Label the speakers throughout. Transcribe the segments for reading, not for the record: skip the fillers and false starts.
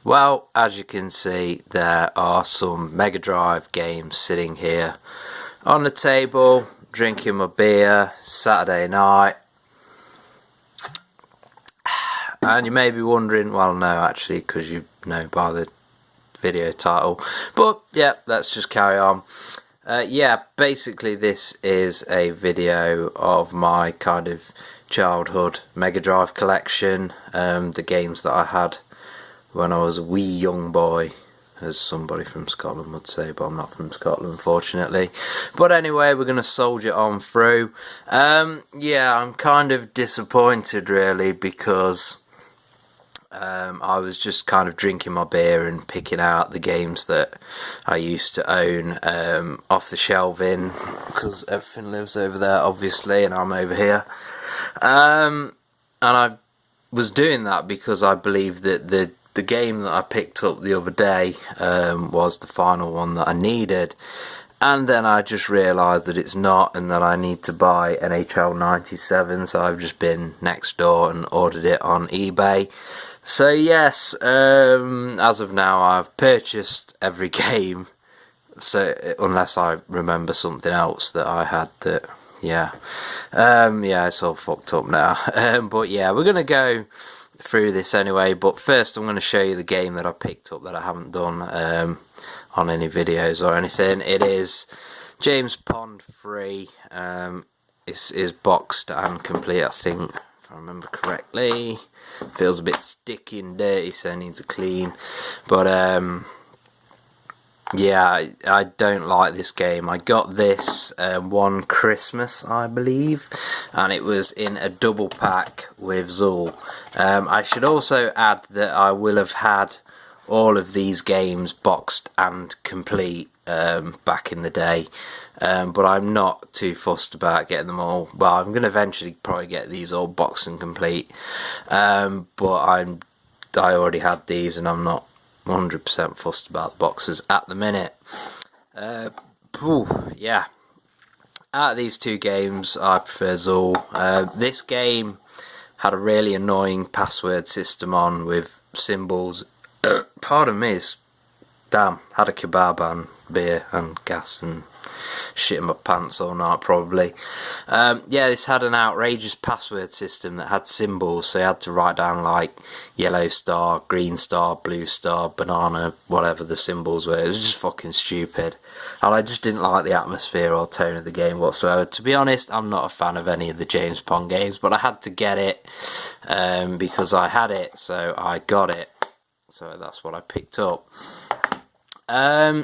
Speaker 1: Well, as you can see, there are some Megadrive games sitting here on the table, drinking my beer, Saturday night. And you may be wondering, well, no, actually, because you know by the video title. But yeah, let's just carry on. Yeah, basically this is a video of my kind of childhood Megadrive collection, the games that I had when I was a wee young boy, as somebody from Scotland would say, but I'm not from Scotland, unfortunately. But anyway, we're going to soldier on through. Yeah, I'm kind of disappointed, really, because I was just kind of drinking my beer and picking out the games that I used to own off the shelving, because everything lives over there, obviously, and I'm over here. And I was doing that because I believe that the game that I picked up the other day was the final one that I needed, and then I just realised that it's not, and that I need to buy NHL 97, so I've just been next door and ordered it on eBay. So yes, as of now I've purchased every game, so unless I remember something else that I had that, yeah, it's all fucked up now. But yeah, we're going to go through this anyway, but first I'm going to show you the game that I picked up that I haven't done on any videos or anything. It is James Pond 3. It is boxed and complete, I think, if I remember correctly. Feels a bit sticky and dirty, so it needs a clean. But yeah, I don't like this game. I got this one Christmas, I believe, and it was in a double pack with Zool. I should also add that I will have had all of these games boxed and complete back in the day, but I'm not too fussed about getting them all. Well, I'm going to eventually probably get these all boxed and complete, but I already had these, and I'm not 100% fussed about the boxes at the minute. Yeah, out of these two games I prefer Zool. This game had a really annoying password system on with symbols. Pardon me, damn, had a kebab and beer and gas and shit in my pants all night probably. Yeah, this had an outrageous password system that had symbols, so you had to write down like yellow star, green star, blue star, banana, whatever the symbols were. It was just fucking stupid, and I just didn't like the atmosphere or tone of the game whatsoever. To be honest, I'm not a fan of any of the James Pond games, but I had to get it because I had it, so I got it. So that's what I picked up.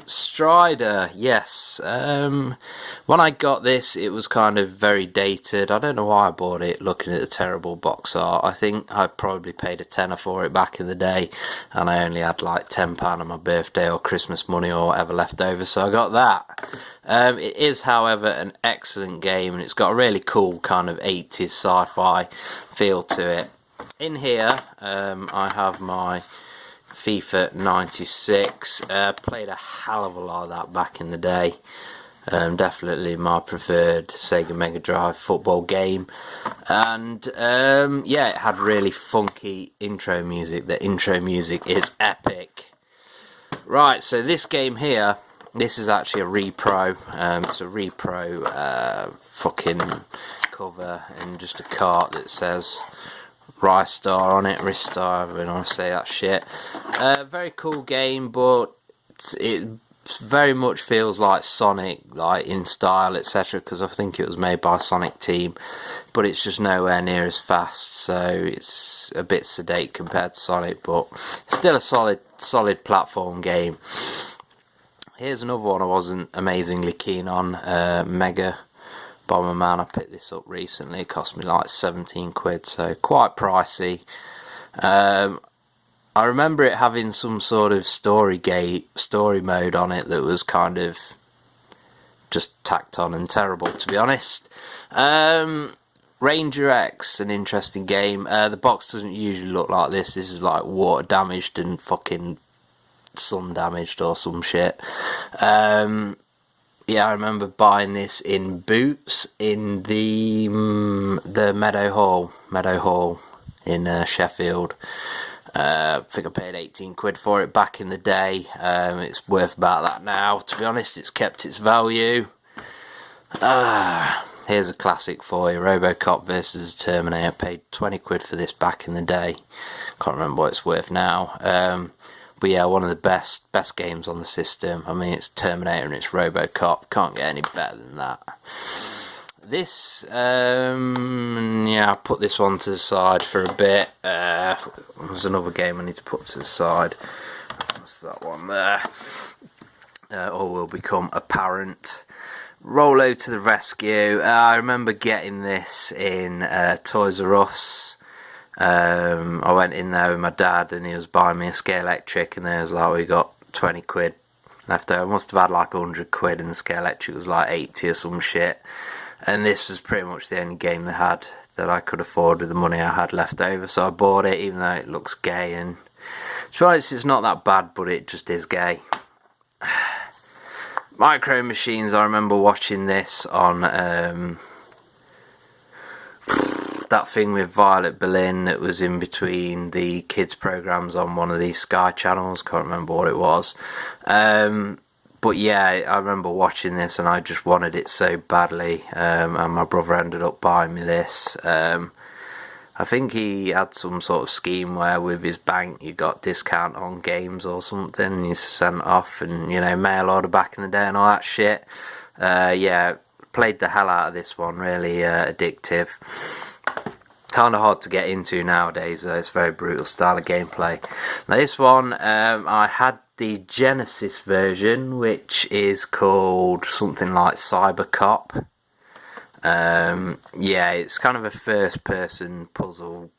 Speaker 1: Strider, yes. When I got this, it was kind of very dated. I don't know why I bought it, looking at the terrible box art. I think I probably paid a tenner for it back in the day, and I only had like £10 on my birthday or Christmas money or whatever left over, so I got that. It is, however, an excellent game, and it's got a really cool kind of 80s sci-fi feel to it. In here, I have my FIFA 96. Played a hell of a lot of that back in the day. Definitely my preferred Sega Megadrive football game. And yeah, it had really funky intro music. The intro music is epic. Right, so this game here, this is actually a repro. It's a repro fucking cover and just a cart that says Ristar on it, Ristar, however you want to say that shit. Very cool game, but it very much feels like Sonic, like in style, etc., because I think it was made by Sonic Team, but it's just nowhere near as fast, so it's a bit sedate compared to Sonic, but still a solid platform game. Here's another one I wasn't amazingly keen on, Mega Bomberman. I picked this up recently. It cost me like 17 quid, so quite pricey. I remember it having some sort of story mode on it that was kind of just tacked on and terrible, to be honest. Ranger X, an interesting game. The box doesn't usually look like this. This is like water damaged and fucking sun damaged or some shit. Yeah, I remember buying this in Boots in the Meadow Hall in Sheffield. I think I paid 18 quid for it back in the day. It's worth about that now. To be honest, it's kept its value. Here's a classic for you, Robocop versus Terminator. Paid 20 quid for this back in the day. Can't remember what it's worth now. But yeah, one of the best games on the system. I mean, it's Terminator and it's Robocop. Can't get any better than that. This, yeah, I'll put this one to the side for a bit. There's another game I need to put to the side. That's that one there. All will become apparent. Rolo to the rescue. I remember getting this in Toys R Us. I went in there with my dad and he was buying me a Scale Electric, and there was like, we got 20 quid left over. I must have had like 100 quid and the Scale Electric was like 80 or some shit. And this was pretty much the only game they had that I could afford with the money I had left over, so I bought it, even though it looks gay. And to be honest, it's not that bad, but it just is gay. Micro Machines, I remember watching this on that thing with Violet Berlin that was in between the kids programs on one of these Sky channels. Can't remember what it was. But yeah, I remember watching this and I just wanted it so badly, and my brother ended up buying me this. I think he had some sort of scheme where with his bank you got discount on games or something, and you sent off, and you know, mail order back in the day and all that shit. Yeah, played the hell out of this one, really addictive. Kind of hard to get into nowadays though, it's a very brutal style of gameplay. Now this one, I had the Genesis version, which is called something like Cyber Cop. Yeah, it's kind of a first person puzzle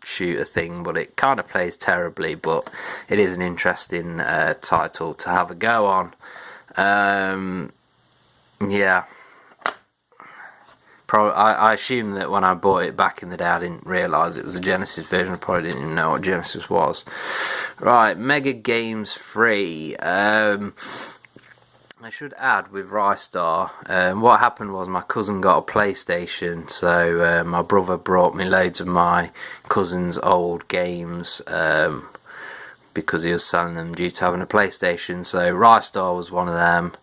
Speaker 1: shooter thing, but it kind of plays terribly, but it is an interesting title to have a go on. Yeah, I assume that when I bought it back in the day I didn't realise it was a Genesis version. I probably didn't even know what Genesis was. Right, Mega Games Free. I should add with Rystar, what happened was my cousin got a PlayStation, so my brother brought me loads of my cousin's old games because he was selling them due to having a PlayStation. So Rystar was one of them,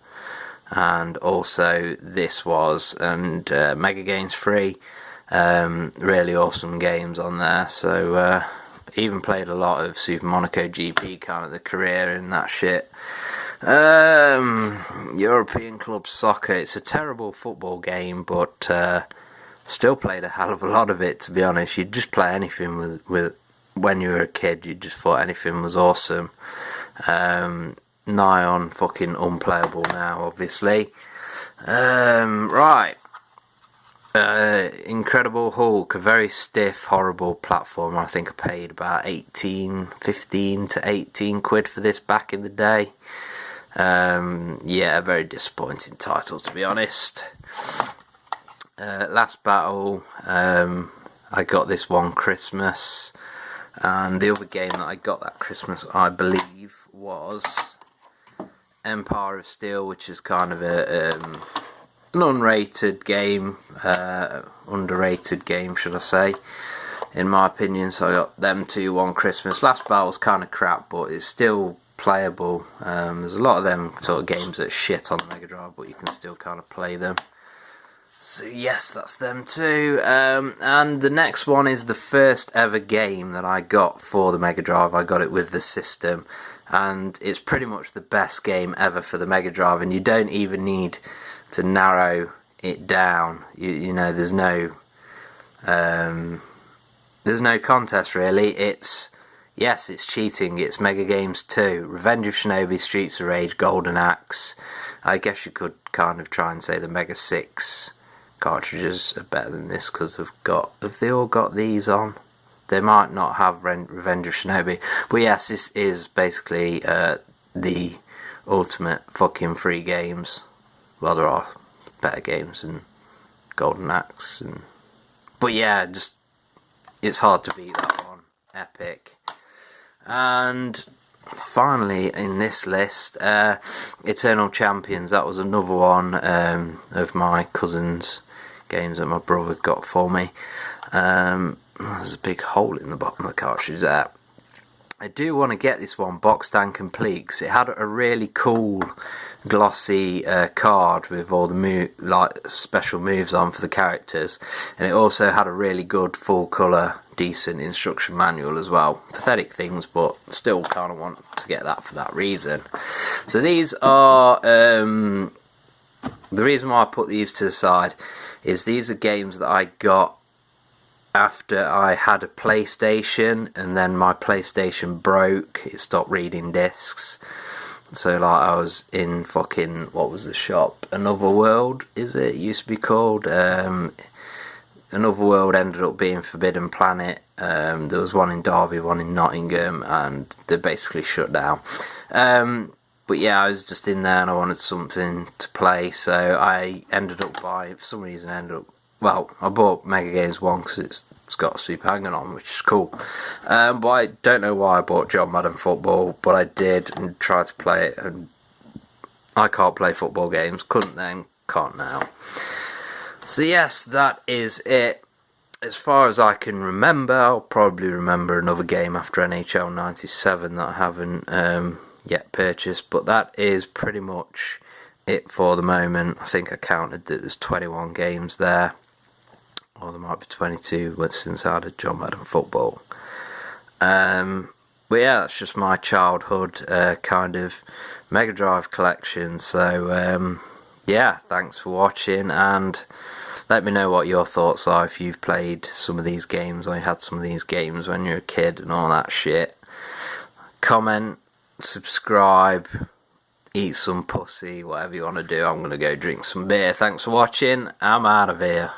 Speaker 1: and also this was, and Mega Games Free. Really awesome games on there. So even played a lot of Super Monaco GP, kind of the career and that shit. European Club Soccer, it's a terrible football game, but still played a hell of a lot of it, to be honest. You'd just play anything with when you were a kid, you just thought anything was awesome. Nigh on fucking unplayable now, obviously. Right. Incredible Hulk, a very stiff, horrible platform. I think I paid about 15 to 18 quid for this back in the day. Yeah, a very disappointing title, to be honest. Last Battle, I got this one Christmas, and the other game that I got that Christmas, I believe, was Empire of Steel, which is kind of an unrated game, underrated game, should I say, in my opinion. So I got them two one Christmas. Last Battle's kind of crap, but it's still playable. There's a lot of them sort of games that are shit on the Megadrive, but you can still kind of play them. So yes, that's them too. And the next one is the first ever game that I got for the Megadrive. I got it with the system, and it's pretty much the best game ever for the Megadrive, and you don't even need to narrow it down. You know, there's no contest really. Yes, it's cheating. It's Mega Games 2, Revenge of Shinobi, Streets of Rage, Golden Axe. I guess you could kind of try and say the Mega 6 cartridges are better than this because have they all got these on? They might not have Revenge of Shinobi, but yes, this is basically the ultimate fucking free games. Well, there are better games than Golden Axe, but yeah, just it's hard to beat that one. Epic. And finally in this list, Eternal Champions. That was another one of my cousin's games that my brother got for me. There's a big hole in the bottom of the cartridge there. I do want to get this one boxed and complete, because it had a really cool glossy card with all the special moves on for the characters, and it also had a really good full colour decent instruction manual as well. Pathetic things, but still kind of want to get that for that reason. So these are the reason why I put these to the side is these are games that I got after I had a PlayStation, and then my PlayStation broke. It stopped reading discs. So like I was in fucking, what was the shop? Another World, is it? It used to be called. Another World ended up being Forbidden Planet. There was one in Derby, one in Nottingham, and they basically shut down. But yeah, I was just in there and I wanted something to play, so I ended up buying, for some reason I bought Mega Games 1 because it's got a Super Hang on, which is cool. But I don't know why I bought John Madden Football, but I did and tried to play it, and I can't play football games. Couldn't then, can't now. So yes, that is it. As far as I can remember, I'll probably remember another game after NHL 97 that I haven't yet purchased, but that is pretty much it for the moment. I think I counted that there's 21 games there, or there might be 22 since I had John Madden Football. But yeah, that's just my childhood kind of Megadrive collection. So yeah, thanks for watching, and let me know what your thoughts are if you've played some of these games or you had some of these games when you were a kid and all that shit. Comment, subscribe, eat some pussy, whatever you want to do. I'm going to go drink some beer. Thanks for watching. I'm out of here.